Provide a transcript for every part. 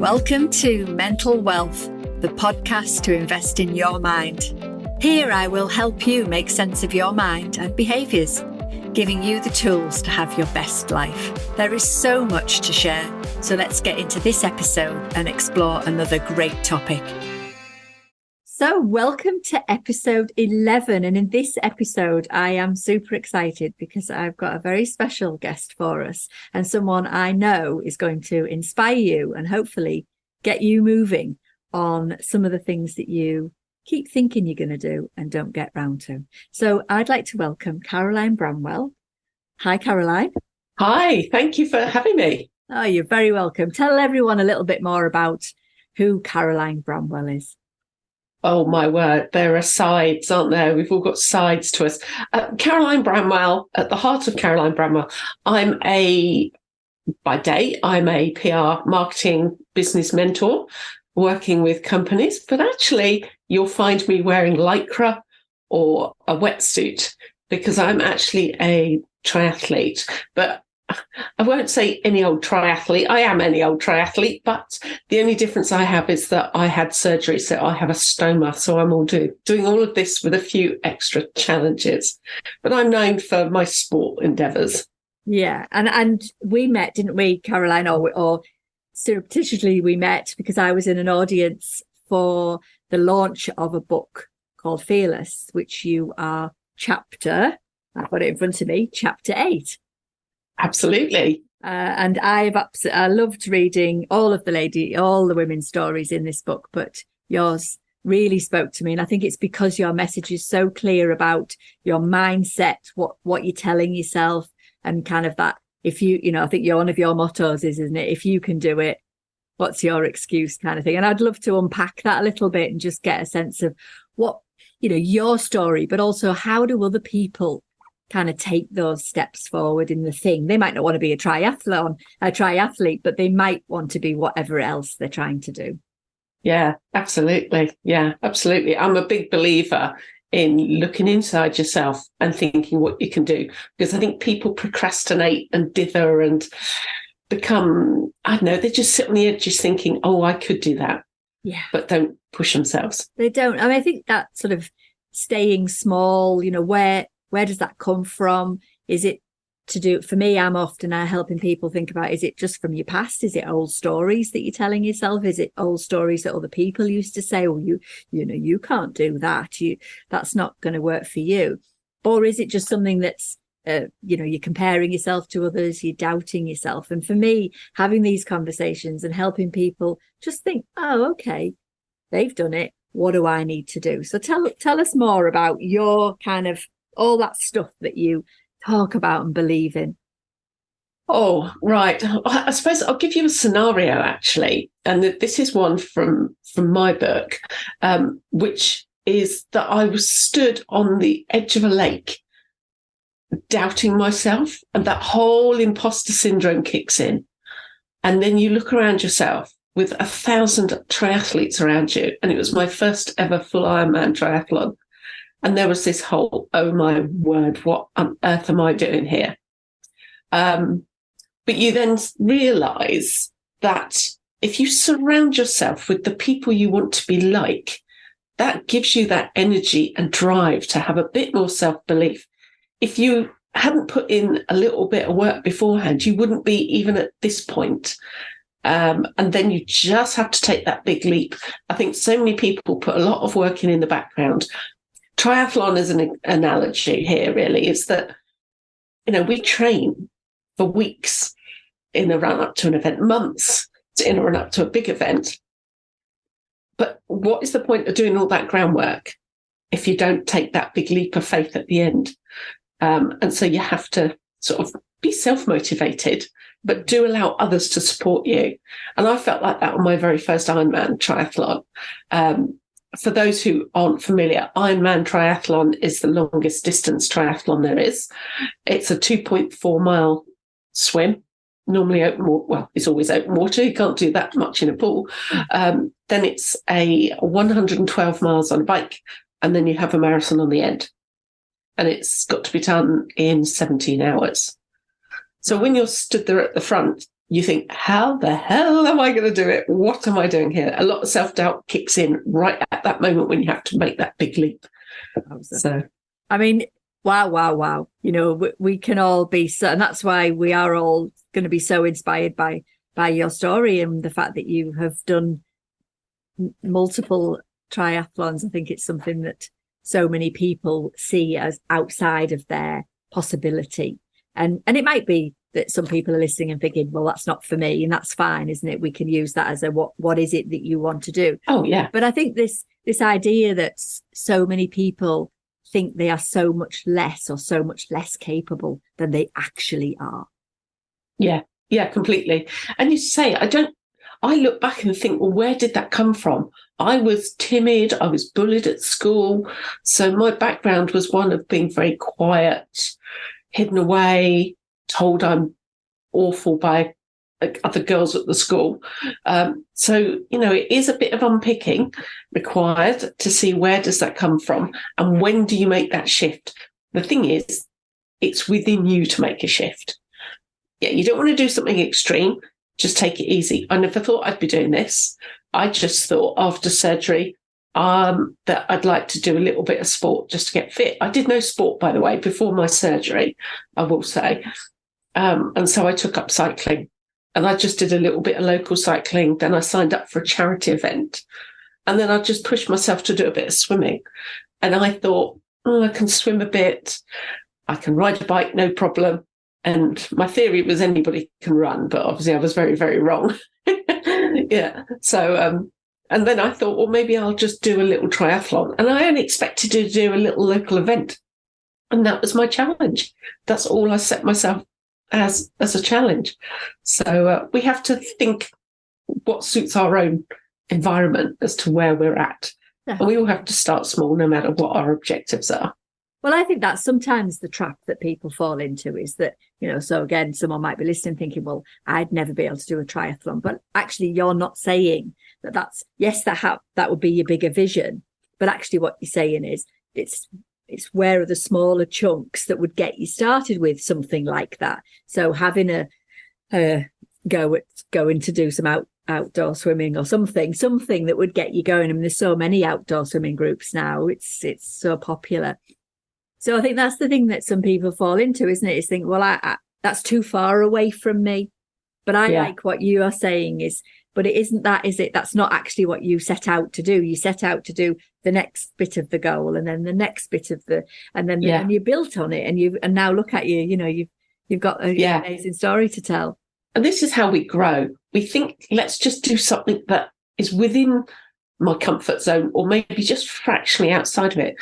Welcome to Mental Wealth, the podcast to invest in your mind. Here I will help you make sense of your mind and behaviours, giving you the tools to have your best life. There is so much to share, so let's get into this episode and explore another great topic. So welcome to episode 11. And in this episode, I am super excited because I've got a very special guest for us and someone I know is going to inspire you and hopefully get you moving on some of the things that you keep thinking you're going to do and don't get round to. So I'd like to welcome Caroline Bramwell. Hi, Caroline. Hi, thank you for having me. Oh, you're very welcome. Tell everyone a little bit more about who Caroline Bramwell is. Oh, my word. There are sides, aren't there? We've all got sides to us. Caroline Bramwell, at the heart of Caroline Bramwell, by day, I'm a PR marketing business mentor working with companies, but actually you'll find me wearing Lycra or a wetsuit because I'm actually a triathlete. But I won't say any old triathlete. I am any old triathlete, but the only difference I have is that I had surgery, so I have a stoma. So I'm doing all of this with a few extra challenges. But I'm known for my sport endeavours. Yeah, and we met, didn't we, Caroline? Or surreptitiously we met because I was in an audience for the launch of a book called Fearless, which you are I've got it in front of me, chapter 8. Absolutely. And I loved reading all the women's stories in this book, but yours really spoke to me. And I think it's because your message is so clear about your mindset, what you're telling yourself, and kind of that, if you I think one of your mottos is, isn't it? If you can do it, what's your excuse kind of thing? And I'd love to unpack that a little bit and just get a sense of what, your story, but also how do other people kind of take those steps forward in the thing. They might not want to be a triathlete, but they might want to be whatever else they're trying to do. Yeah, absolutely. Yeah, absolutely. I'm a big believer in looking inside yourself and thinking what you can do, because I think people procrastinate and dither and become, they just sit on the edges thinking, oh, I could do that. Yeah. But don't push themselves. They don't. I think that sort of staying small, where does that come from? Is it to do, for me, I'm often helping people think about, is it just from your past? Is it old stories that you're telling yourself? Is it old stories that other people used to say, oh, you can't do that. That's not going to work for you. Or is it just something that's, you're comparing yourself to others, you're doubting yourself. And for me, having these conversations and helping people just think, oh, okay, they've done it. What do I need to do? So tell us more about your kind of, all that stuff that you talk about and believe in. Oh, right. I suppose I'll give you a scenario, actually. And this is one from my book, which is that I was stood on the edge of a lake, doubting myself, and that whole imposter syndrome kicks in. And then you look around yourself with 1,000 triathletes around you. And it was my first ever full Ironman triathlon. And there was this whole, oh my word, what on earth am I doing here? But you then realise that if you surround yourself with the people you want to be like, that gives you that energy and drive to have a bit more self-belief. If you hadn't put in a little bit of work beforehand, you wouldn't be even at this point. And then you just have to take that big leap. I think so many people put a lot of work in the background. Triathlon is an analogy here, really, is that, we train for weeks in the run up to an event, months in a run up to a big event. But what is the point of doing all that groundwork if you don't take that big leap of faith at the end? And so you have to sort of be self-motivated, but do allow others to support you. And I felt like that on my very first Ironman triathlon. For those who aren't familiar, Ironman triathlon is the longest distance triathlon there is. It's a 2.4 mile swim, normally open water. Well, it's always open water. You can't do that much in a pool. Then it's a 112 miles on a bike, and then you have a marathon on the end. And it's got to be done in 17 hours. So when you're stood there at the front, you think, how the hell am I going to do it? What am I doing here? A lot of self-doubt kicks in right at that moment when you have to make that big leap. So, I mean, wow. We can all be so, and that's why we are all going to be so inspired by your story and the fact that you have done multiple triathlons. I think it's something that so many people see as outside of their possibility. And it might be that some people are listening and thinking, well, that's not for me. And that's fine, isn't it? We can use that as a, what is it that you want to do? Oh, yeah. But I think this idea that so many people think they are so much less or so much less capable than they actually are. Yeah, completely. And you say, I look back and think, well, where did that come from? I was timid. I was bullied at school. So my background was one of being very quiet, hidden away, told I'm awful by other girls at the school. So, it is a bit of unpicking required to see where does that come from and when do you make that shift? The thing is, it's within you to make a shift. Yeah, you don't want to do something extreme. Just take it easy. I never thought I'd be doing this. I just thought after surgery that I'd like to do a little bit of sport just to get fit. I did no sport, by the way, before my surgery, I will say. And so I took up cycling and I just did a little bit of local cycling. Then I signed up for a charity event and then I just pushed myself to do a bit of swimming. And I thought, I can swim a bit. I can ride a bike, no problem. And my theory was anybody can run, but obviously I was very, very wrong. Yeah. So, and then I thought, well, maybe I'll just do a little triathlon. And I only expected to do a little local event. And that was my challenge. That's all I set myself as a challenge. So we have to think what suits our own environment as to where we're at. Yeah. And we all have to start small, no matter what our objectives are. Well, I think that's sometimes the trap that people fall into is that, so again, someone might be listening thinking, well, I'd never be able to do a triathlon. But actually, you're not saying that's, yes, that would be your bigger vision. But actually what you're saying is it's where are the smaller chunks that would get you started with something like that. So having going to do some outdoor swimming or something that would get you going. I mean, there's so many outdoor swimming groups now. It's so popular. So I think that's the thing that some people fall into, isn't it? Is think, well, I that's too far away from me. But I like what you are saying but it isn't that, is it? That's not actually what you set out to do. You set out to do the next bit of the goal and then the next bit of and you built on it and now look at you, you've got an amazing story to tell. And this is how we grow. We think, let's just do something that is within my comfort zone or maybe just fractionally outside of it.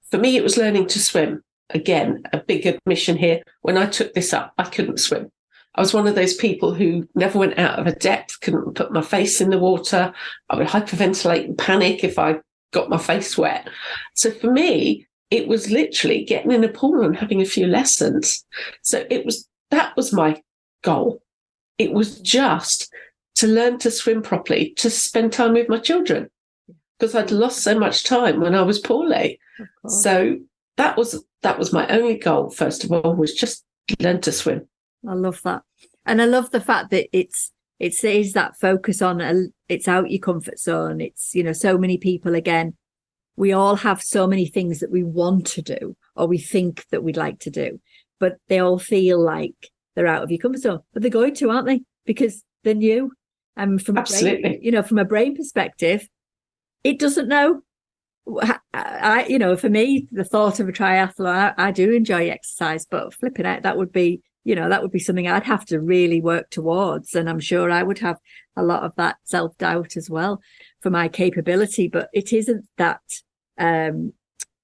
For me, it was learning to swim. Again, a big admission here. When I took this up, I couldn't swim. I was one of those people who never went out of a depth, couldn't put my face in the water. I would hyperventilate and panic if I got my face wet. So for me, it was literally getting in a pool and having a few lessons. So that was my goal. It was just to learn to swim properly, to spend time with my children, because I'd lost so much time when I was poorly. So that was my only goal, first of all, was just learn to swim. I love that. And I love the fact that it says that focus on it's out your comfort zone. It's, so many people, again, we all have so many things that we want to do or we think that we'd like to do, but they all feel like they're out of your comfort zone, but they're going to, aren't they? Because they're new. And from Absolutely. from a brain perspective, it doesn't know. For me, the thought of a triathlon, I do enjoy exercise, but flipping out, that would be something I'd have to really work towards. And I'm sure I would have a lot of that self-doubt as well for my capability, but it isn't that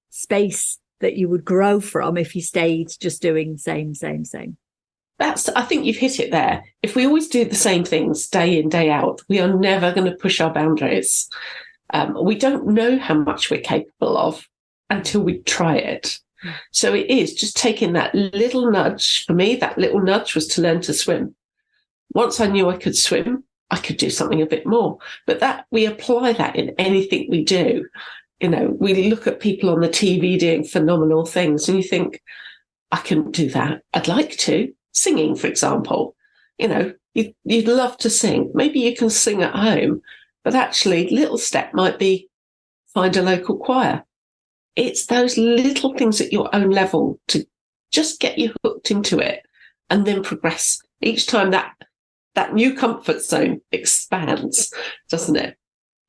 space that you would grow from if you stayed just doing same. I think you've hit it there. If we always do the same things day in, day out, we are never going to push our boundaries. We don't know how much we're capable of until we try it. So it is just taking that little nudge. For me, that little nudge was to learn to swim. Once I knew I could swim, I could do something a bit more. But that we apply that in anything we do. We look at people on the TV doing phenomenal things and you think, I couldn't do that. I'd like to. Singing, for example. You you'd love to sing. Maybe you can sing at home, but actually, little step might be find a local choir. It's those little things at your own level to just get you hooked into it and then progress. Each time that new comfort zone expands, doesn't it?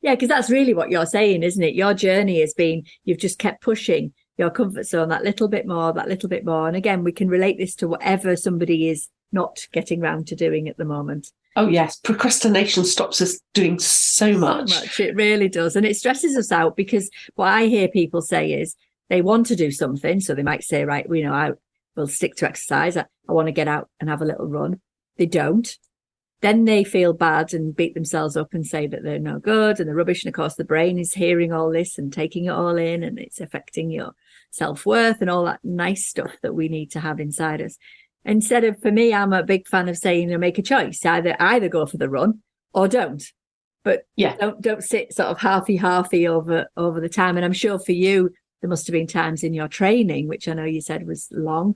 Yeah, because that's really what you're saying, isn't it? Your journey has been, you've just kept pushing your comfort zone that little bit more, that little bit more. And again, we can relate this to whatever somebody is not getting round to doing at the moment. Oh, yes. Procrastination stops us doing so much. So much. It really does. And it stresses us out, because what I hear people say is they want to do something. So they might say, right, I will stick to exercise. I want to get out and have a little run. They don't. Then they feel bad and beat themselves up and say that they're no good and they're rubbish. And of course, the brain is hearing all this and taking it all in, and it's affecting your self-worth and all that nice stuff that we need to have inside us. Instead of, for me, I'm a big fan of saying, make a choice. Either go for the run or don't. But yeah, don't sit sort of halfy over the time. And I'm sure for you, there must have been times in your training, which I know you said was long,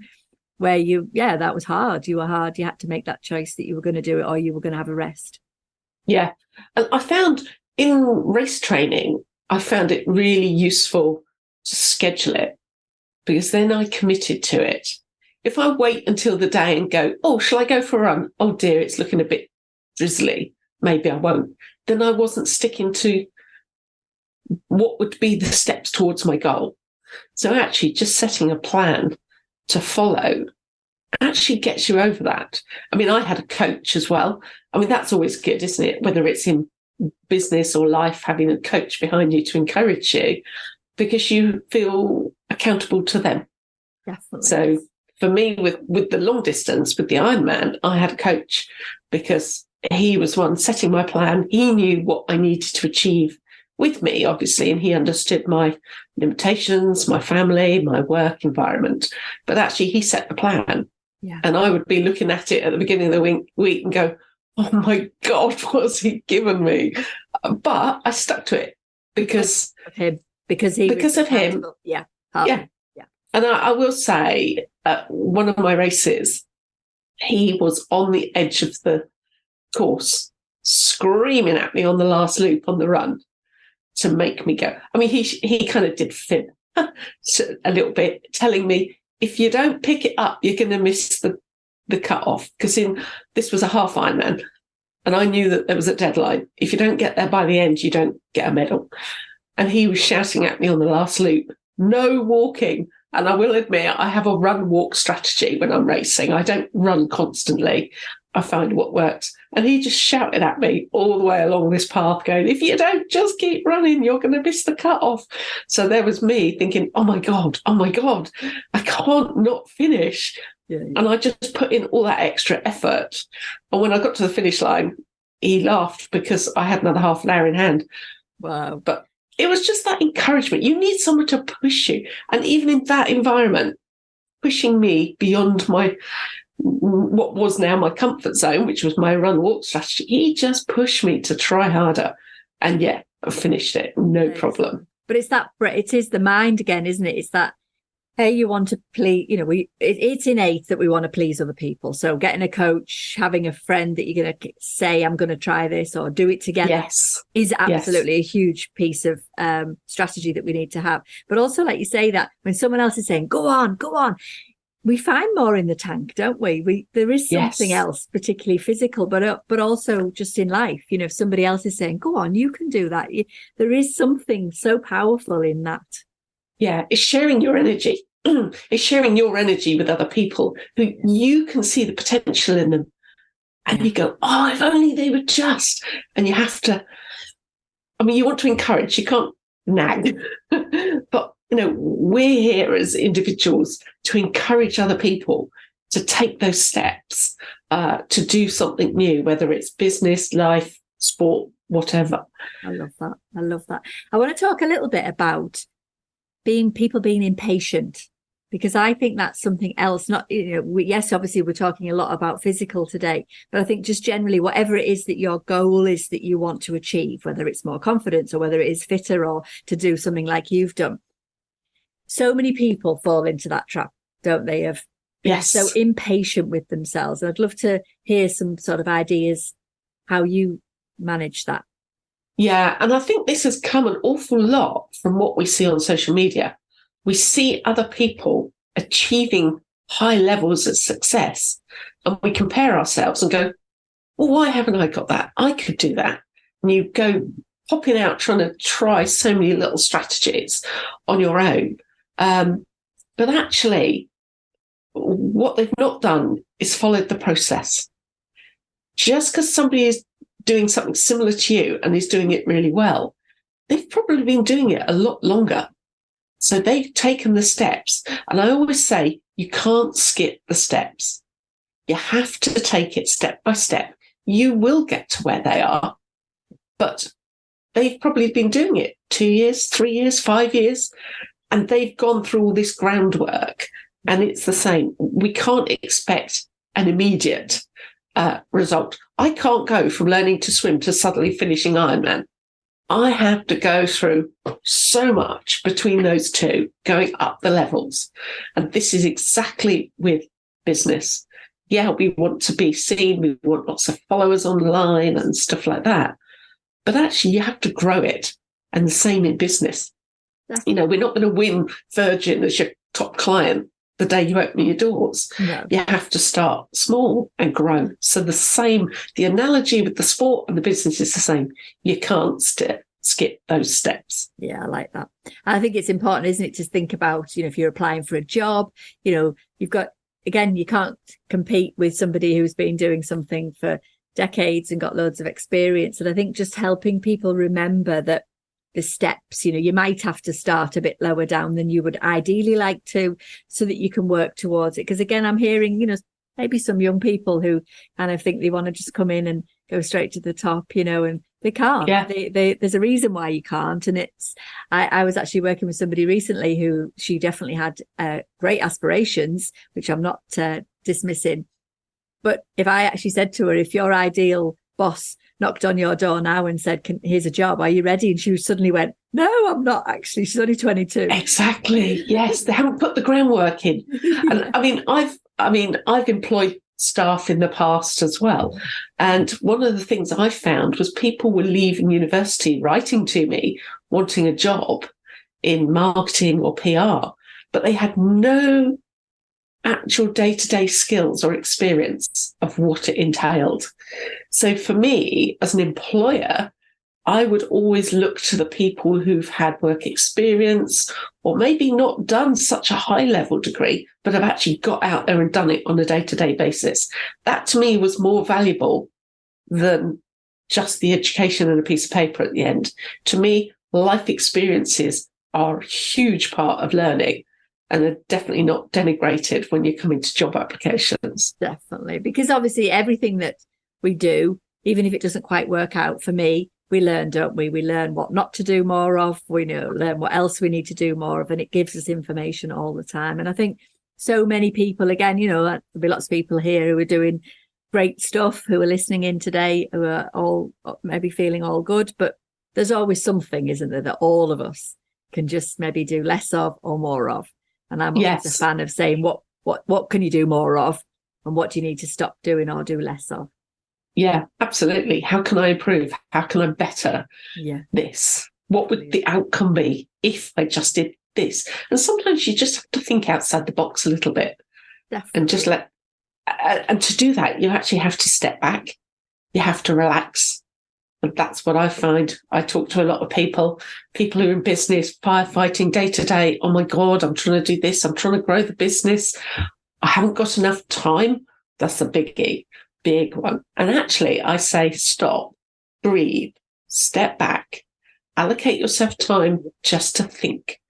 where that was hard. You had to make that choice that you were going to do it or you were going to have a rest. Yeah. And I found in race training, I found it really useful to schedule it, because then I committed to it. If I wait until the day and go, oh, shall I go for a run? Oh dear, it's looking a bit drizzly. Maybe I won't. Then I wasn't sticking to what would be the steps towards my goal. So actually just setting a plan to follow actually gets you over that. I mean, I had a coach as well. I mean, that's always good, isn't it? Whether it's in business or life, having a coach behind you to encourage you, because you feel accountable to them. Definitely. So for me, with the long distance, with the Ironman, I had a coach, because he was one setting my plan. He knew what I needed to achieve with me, obviously, and he understood my limitations, my family, my work environment. But actually, he set the plan. Yeah. And I would be looking at it at the beginning of the week and go, oh my God, what's he given me? But I stuck to it because of him. Because of him. Yeah. Yeah. Yeah. And I will say, at one of my races, he was on the edge of the course, screaming at me on the last loop on the run to make me go. I mean, he kind of did fib a little bit, telling me, if you don't pick it up, you're going to miss the cut-off. Because this was a half Ironman, and I knew that there was a deadline. If you don't get there by the end, you don't get a medal. And he was shouting at me on the last loop, no walking. And I will admit, I have a run-walk strategy when I'm racing. I don't run constantly. I find what works. And he just shouted at me all the way along this path going, if you don't just keep running, you're going to miss the cut-off. So there was me thinking, oh my God, I can't not finish. Yeah. And I just put in all that extra effort. And when I got to the finish line, he laughed because I had another half an hour in hand. Wow. But it was just that encouragement. You need someone to push you. And even in that environment, pushing me beyond what was now my comfort zone, which was my run-walk strategy, he just pushed me to try harder. And yeah, I finished it, no problem. But it is the mind again, isn't it? It's that, hey, you want to please, it's innate that we want to please other people. So getting a coach, having a friend that you're going to say, I'm going to try this or do it together, is absolutely a huge piece of strategy that we need to have. But also, like you say, that when someone else is saying, go on, we find more in the tank, don't we? There is something else, particularly physical, but also just in life. If somebody else is saying, go on, you can do that. There is something so powerful in that. Yeah, it's sharing your energy. It's sharing your energy with other people who you can see the potential in them. And you go, oh, if only they were just. And you have to, you want to encourage, you can't nag. But, we're here as individuals to encourage other people to take those steps, to do something new, whether it's business, life, sport, whatever. I love that. I want to talk a little bit about people being impatient, because I think that's something else. Not, yes, obviously we're talking a lot about physical today, but I think just generally, whatever it is that your goal is that you want to achieve, whether it's more confidence or whether it is fitter or to do something like you've done. So many people fall into that trap, don't they? Of Yes. So impatient with themselves. I'd love to hear some sort of ideas how you manage that. Yeah. And I think this has come an awful lot from what we see on social media. We see other people achieving high levels of success and we compare ourselves and go, well, why haven't I got that? I could do that. And you go popping out trying to try so many little strategies on your own. But actually, what they've not done is followed the process. Just because somebody is doing something similar to you and is doing it really well, they've probably been doing it a lot longer. So they've taken the steps. And I always say, you can't skip the steps. You have to take it step by step. You will get to where they are, but they've probably been doing it 2 years, 3 years, 5 years, and they've gone through all this groundwork. And it's the same. We can't expect an immediate result. I can't go from learning to swim to suddenly finishing Ironman. I have to go through so much between those two, going up the levels. And this is exactly with business. Yeah, we want to be seen. We want lots of followers online and stuff like that. But actually, you have to grow it. And the same in business. You know, we're not going to win Virgin as your top client the day you open your doors. No. You have to start small and grow. So the analogy with the sport and the business is the same. You can't skip those steps. Yeah, I like that. I think it's important, isn't it, to think about, if you're applying for a job, you've got, again, you can't compete with somebody who's been doing something for decades and got loads of experience. And I think just helping people remember that the steps, you might have to start a bit lower down than you would ideally like to, so that you can work towards it. Because again, I'm hearing, maybe some young people who kind of think they want to just come in and go straight to the top, and they can't. Yeah. There's a reason why you can't. And I was actually working with somebody recently who she definitely had great aspirations, which I'm not dismissing. But if I actually said to her, if your ideal boss knocked on your door now and said, here's a job, are you ready? And she suddenly went, no, I'm not actually. She's only 22. Exactly. Yes. They haven't put the groundwork in. And I've employed staff in the past as well. And one of the things I found was people were leaving university writing to me, wanting a job in marketing or PR, but they had no actual day-to-day skills or experience of what it entailed. So for me, as an employer, I would always look to the people who've had work experience or maybe not done such a high-level degree, but have actually got out there and done it on a day-to-day basis. That to me was more valuable than just the education and a piece of paper at the end. To me, life experiences are a huge part of learning. And are definitely not denigrated when you come into job applications. Definitely. Because obviously everything that we do, even if it doesn't quite work out for me, we learn, don't we? We learn what not to do more of. We learn what else we need to do more of. And it gives us information all the time. And I think so many people, again, there'll be lots of people here who are doing great stuff, who are listening in today, who are all maybe feeling all good. But there's always something, isn't there, that all of us can just maybe do less of or more of. And I'm always a fan of saying, what can you do more of? And what do you need to stop doing or do less of? Yeah, absolutely. How can I improve? How can I better this? What would the outcome be if I just did this? And sometimes you just have to think outside the box a little bit. Definitely. And just and to do that, you actually have to step back. You have to relax. And that's what I find. I talk to a lot of people who are in business, firefighting day to day. Oh my God, I'm trying to do this. I'm trying to grow the business. I haven't got enough time. That's a big one. And actually, I say, stop, breathe, step back, allocate yourself time just to think.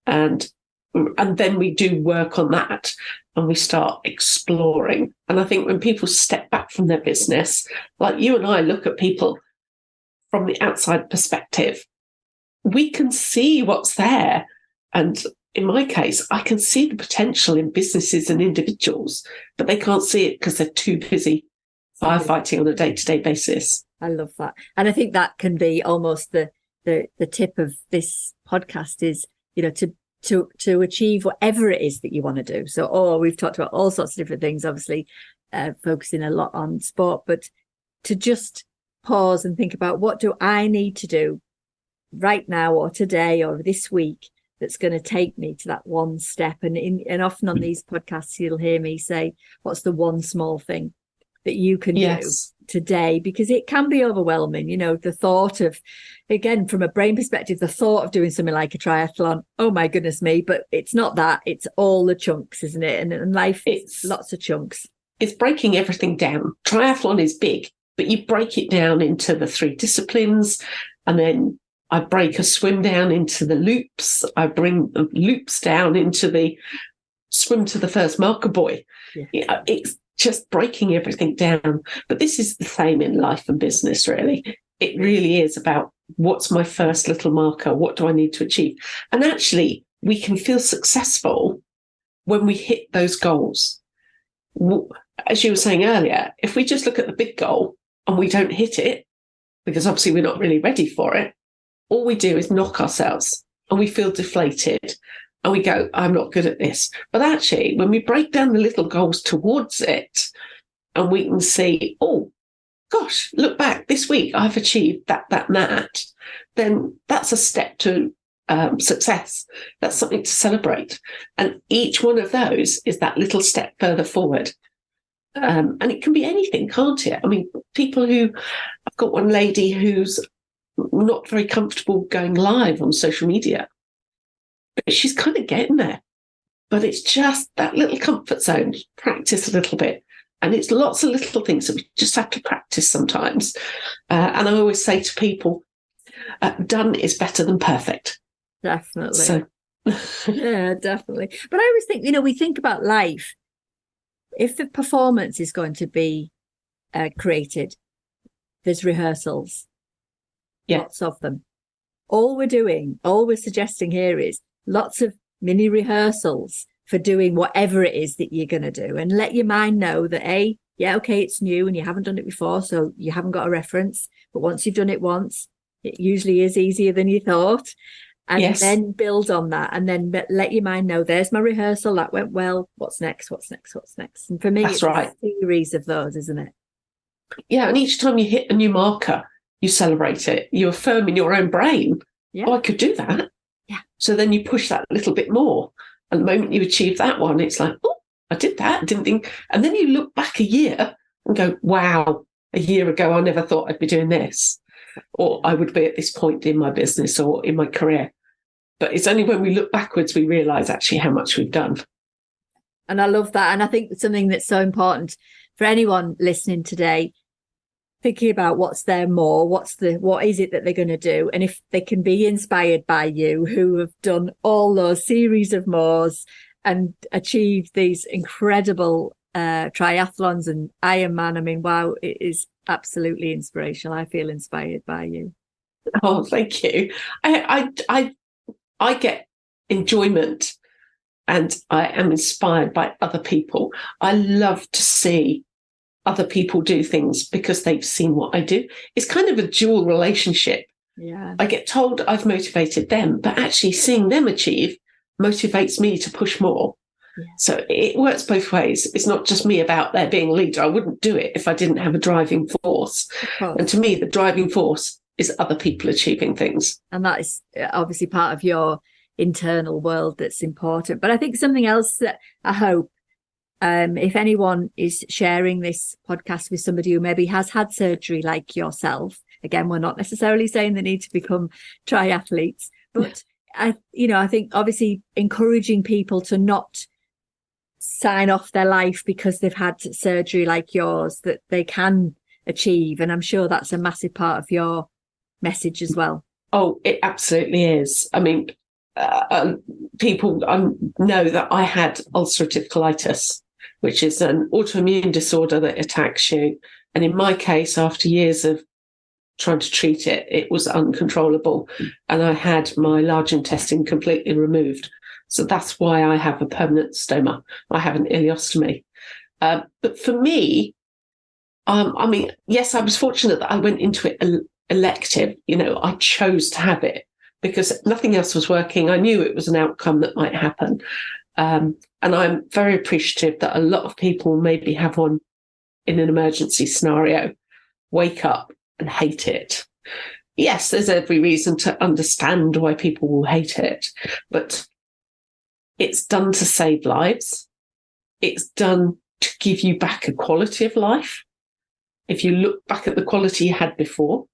And then we do work on that and we start exploring. And I think when people step back from their business, like you and I look at people from the outside perspective, we can see what's there. And in my case, I can see the potential in businesses and individuals, but they can't see it because they're too busy firefighting on a day-to-day basis. I love that. And I think that can be almost the tip of this podcast is, to to achieve whatever it is that you want to do. So, we've talked about all sorts of different things, obviously, focusing a lot on sport, but to just pause and think about, what do I need to do right now or today or this week that's going to take me to that one step? And often on these podcasts, you'll hear me say, what's the one small thing that you can do today? Because it can be overwhelming. The thought of, again, from a brain perspective, the thought of doing something like a triathlon, oh my goodness me, but it's not that, it's all the chunks, isn't it? And life is lots of chunks. It's breaking everything down. Triathlon is big, but you break it down into the 3 disciplines, and then I break a swim down into the loops. I bring the loops down into the swim to the first marker buoy. Yeah. It's just breaking everything down. But this is the same in life and business, really. It really is about, what's my first little marker? What do I need to achieve? And actually, we can feel successful when we hit those goals. As you were saying earlier, if we just look at the big goal and we don't hit it, because obviously we're not really ready for it, all we do is knock ourselves and we feel deflated and we go, I'm not good at this. But actually, when we break down the little goals towards it and we can see, oh, gosh, look back, this week I've achieved that, and that, then that's a step to success. That's something to celebrate. And each one of those is that little step further forward. And it can be anything, can't it? I mean, I've got one lady who's not very comfortable going live on social media, but she's kind of getting there. But it's just that little comfort zone, practice a little bit. And it's lots of little things that we just have to practice sometimes. And I always say to people, done is better than perfect. Definitely. So. Yeah, definitely. But I always think, we think about life. If the performance is going to be created, there's rehearsals. Yeah. Lots of them. All we're suggesting here is lots of mini rehearsals for doing whatever it is that you're going to do, and let your mind know that it's new and you haven't done it before, so you haven't got a reference. But once you've done it once, it usually is easier than you thought. And then build on that, and then let your mind know, there's my rehearsal, that went well. What's next? And for me, that's it's right. A series of those, isn't it? Yeah, and each time you hit a new marker, you celebrate it. You affirm in your own brain, oh, I could do that. Yeah. So then you push that a little bit more. And the moment you achieve that one, it's like, oh, I did that. I didn't think. And then you look back a year and go, wow, a year ago, I never thought I'd be doing this, or I would be at this point in my business or in my career. But it's only when we look backwards we realise actually how much we've done. And I love that. And I think something that's so important for anyone listening today, thinking about what's their more, what is it that they're going to do? And if they can be inspired by you, who have done all those series of mores and achieved these incredible triathlons and Ironman. I mean, wow, it is absolutely inspirational. I feel inspired by you. Oh, thank you. I get enjoyment and I am inspired by other people. I love to see other people do things because they've seen what I do. It's kind of a dual relationship. Yeah. I get told I've motivated them, but actually seeing them achieve motivates me to push more. Yeah. So it works both ways. It's not just me about there being a leader. I wouldn't do it if I didn't have a driving force. And to me, the driving force is other people achieving things. And that is obviously part of your internal world that's important. But I think something else that I hope, if anyone is sharing this podcast with somebody who maybe has had surgery like yourself, again, we're not necessarily saying they need to become triathletes, but I think obviously encouraging people to not sign off their life because they've had surgery like yours, that they can achieve. And I'm sure that's a massive part of your message as well. Oh, it absolutely is. I mean, people know that I had ulcerative colitis, which is an autoimmune disorder that attacks you. And in my case, after years of trying to treat it, it was uncontrollable. And I had my large intestine completely removed. So that's why I have a permanent stoma. I have an ileostomy. But for me, I mean, yes, I was fortunate that I went into it elective. I chose to have it. because nothing else was working. I knew it was an outcome that might happen. And I'm very appreciative that a lot of people maybe have one in an emergency scenario, wake up and hate it. Yes, there's every reason to understand why people will hate it, but it's done to save lives. It's done to give you back a quality of life. If you look back at the quality you had before.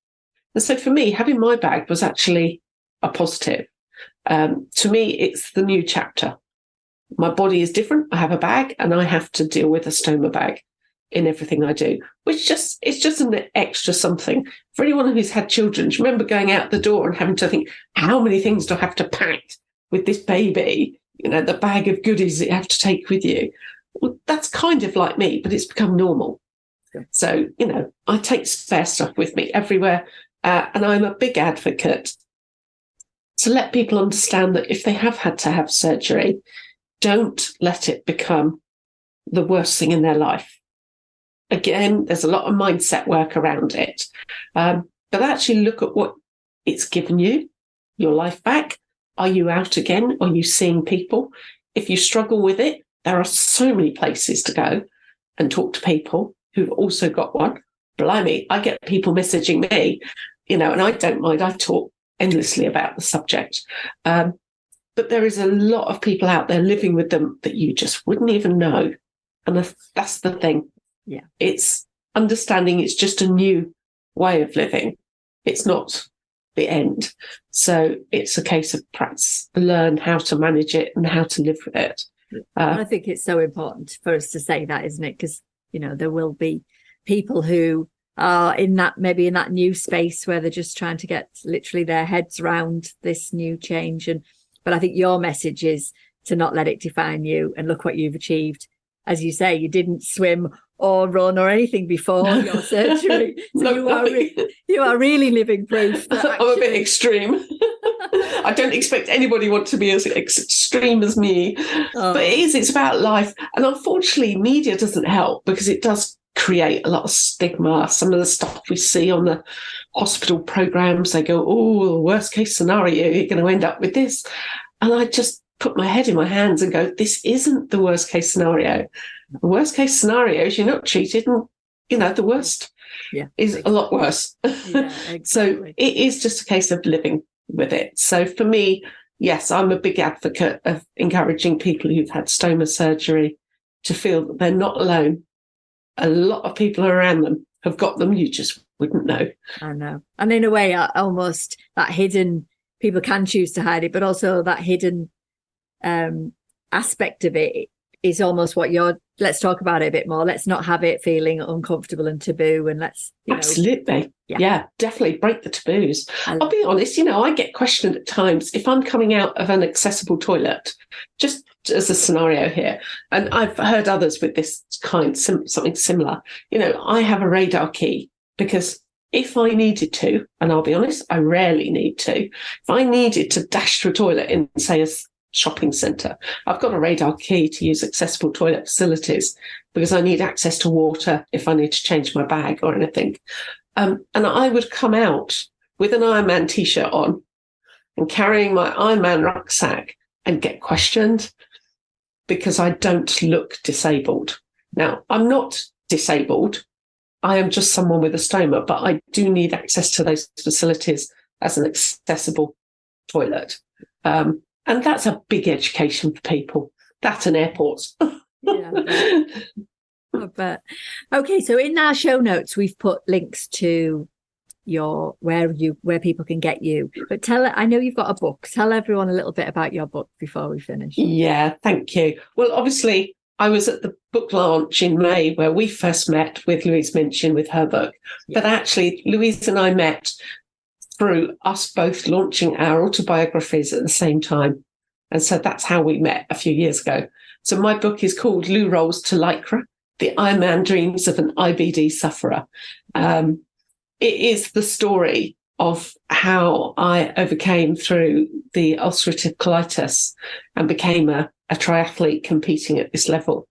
And so for me, having my bag was actually a positive. To me, it's the new chapter. My body is different. I have a bag and I have to deal with a stoma bag in everything I do, which it's just an extra something. For anyone who's had children, do you remember going out the door and having to think, how many things do I have to pack with this baby? You know, the bag of goodies that you have to take with you. Well, that's kind of like me, but it's become normal. Yeah. So, you know, I take spare stuff with me everywhere. And I'm a big advocate to let people understand that if they have had to have surgery, don't let it become the worst thing in their life. Again, there's a lot of mindset work around it. But actually look at what it's given you, your life back. Are you out again? Are you seeing people? If you struggle with it, there are so many places to go and talk to people who've also got one. Blimey, I get people messaging me, you know, and I don't mind. I talk endlessly about the subject. But there is a lot of people out there living with them that you just wouldn't even know. And that's the thing. Yeah. It's understanding it's just a new way of living. It's not the end. So it's a case of practice, learn how to manage it and how to live with it. I think it's so important for us to say that, isn't it? Because, you know, there will be people who are in that new space where they're just trying to get literally their heads around this new change. But I think your message is to not let it define you and look what you've achieved. As you say, you didn't swim or run or anything before your surgery. So you are really living proof. I'm a bit extreme. I don't expect anybody want to be as extreme as me. Oh. But it's about life. And unfortunately, media doesn't help because it does create a lot of stigma. Some of the stuff we see on the hospital programs, they go, oh, worst case scenario, you're going to end up with this. And I just put my head in my hands and go, this isn't the worst case scenario. The worst case scenario is you're not treated, and, you know, the worst is a lot worse. Yeah, exactly. So it is just a case of living with it. So for me, yes, I'm a big advocate of encouraging people who've had stoma surgery to feel that they're not alone. A lot of people around them have got them. You just wouldn't know. I know. And in a way, almost that hidden, people can choose to hide it, but also that hidden aspect of it is almost what let's talk about it a bit more. Let's not have it feeling uncomfortable and taboo, and let's, absolutely. Yeah, definitely break the taboos. I'll be honest, I get questioned at times if I'm coming out of an accessible toilet, just as a scenario here. And I've heard others with this kind, something similar. I have a radar key because if I needed to, and I'll be honest, I rarely need to, if I needed to dash to a toilet in, say, a shopping centre, I've got a radar key to use accessible toilet facilities because I need access to water if I need to change my bag or anything. And I would come out with an Ironman t-shirt on and carrying my Ironman rucksack and get questioned because I don't look disabled. Now, I'm not disabled. I am just someone with a stoma, but I do need access to those facilities as an accessible toilet. And that's a big education for people. That and airports. Yeah, I bet. Okay, so in our show notes, we've put links to where people can get you. But I know you've got a book. Tell everyone a little bit about your book before we finish. Yeah, thank you. Well, obviously, I was at the book launch in May where we first met with Louise Minchin with her book. Yeah. But actually, Louise and I met through us both launching our autobiographies at the same time. And so that's how we met a few years ago. So my book is called Lou Rolls to Lycra, The Ironman Dreams of an IBD Sufferer. It is the story of how I overcame through the ulcerative colitis and became a triathlete competing at this level.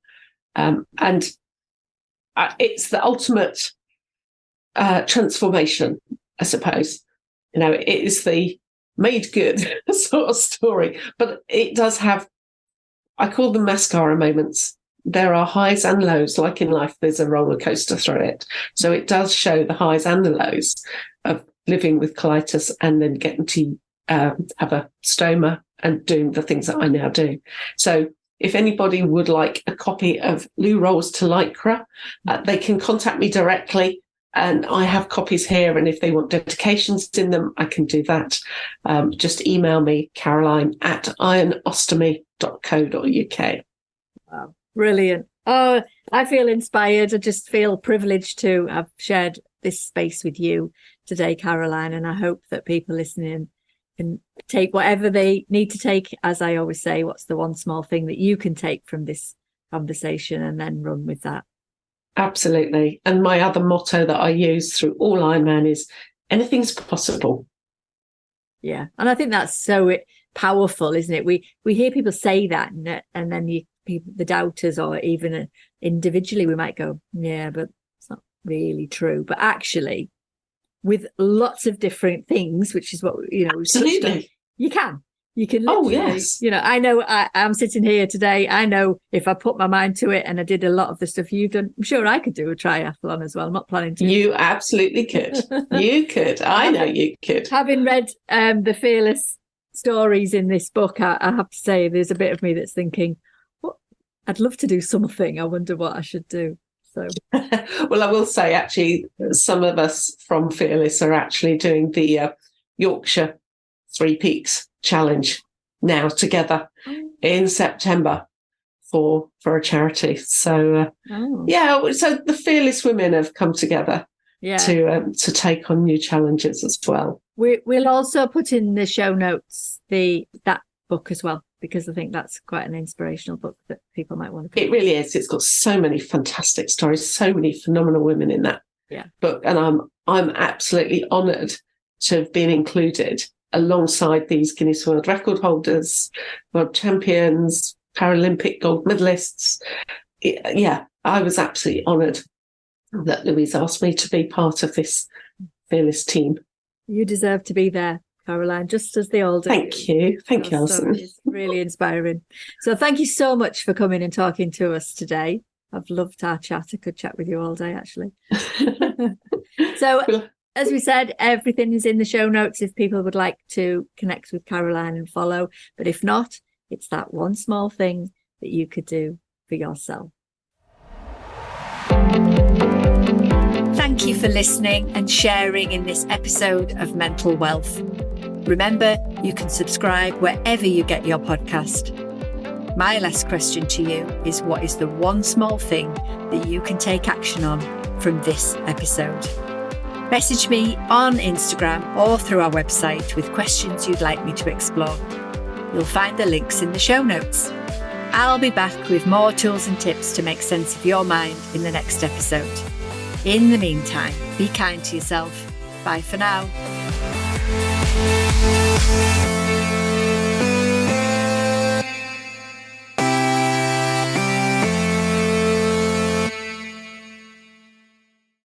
And it's the ultimate transformation, I suppose. It is the made good sort of story. But it does have, I call them mascara moments. There are highs and lows, like in life, there's a roller coaster through it. So it does show the highs and the lows of living with colitis and then getting to have a stoma and doing the things that I now do. So if anybody would like a copy of Lou Rolls to Lycra, they can contact me directly. And I have copies here. And if they want dedications in them, I can do that. Just email me, caroline@ironostomy.co.uk. Wow. Brilliant. Oh, I feel inspired. I just feel privileged to have shared this space with you today, Caroline. And I hope that people listening can take whatever they need to take. As I always say, what's the one small thing that you can take from this conversation and then run with that? Absolutely. And my other motto that I use through all Ironman is anything's possible. Yeah. And I think that's so powerful, isn't it? We hear people say that and then the doubters, or even individually, we might go, yeah, but it's not really true. But actually, with lots of different things, which is what, absolutely, you can literally, oh yes, I know I'm sitting here today. I know if I put my mind to it and I did a lot of the stuff you've done, I'm sure I could do a triathlon as well. I'm not planning to. You absolutely could. You could. I know you could. Having read the Fearless stories in this book, I have to say there's a bit of me that's thinking, I'd love to do something. I wonder what I should do. So, well, I will say, actually, some of us from Fearless are actually doing the Yorkshire Three Peaks Challenge now together in September for a charity. So, so the Fearless women have come together to take on new challenges as well. We'll also put in the show notes that book as well, because I think that's quite an inspirational book that people might want to pick. It really is. It's got so many fantastic stories, so many phenomenal women in that book. And I'm absolutely honoured to have been included alongside these Guinness World Record holders, world champions, Paralympic gold medalists. I was absolutely honoured that Louise asked me to be part of this Fearless team. You deserve to be there, Caroline, just as they all do. Thank you, Alison. It's really inspiring. So thank you so much for coming and talking to us today. I've loved our chat. I could chat with you all day, actually. So, as we said, everything is in the show notes if people would like to connect with Caroline and follow. But if not, it's that one small thing that you could do for yourself. Thank you for listening and sharing in this episode of Mental Wealth. Remember, you can subscribe wherever you get your podcast. My last question to you is, what is the one small thing that you can take action on from this episode? Message me on Instagram or through our website with questions you'd like me to explore. You'll find the links in the show notes. I'll be back with more tools and tips to make sense of your mind in the next episode. In the meantime, be kind to yourself. Bye for now.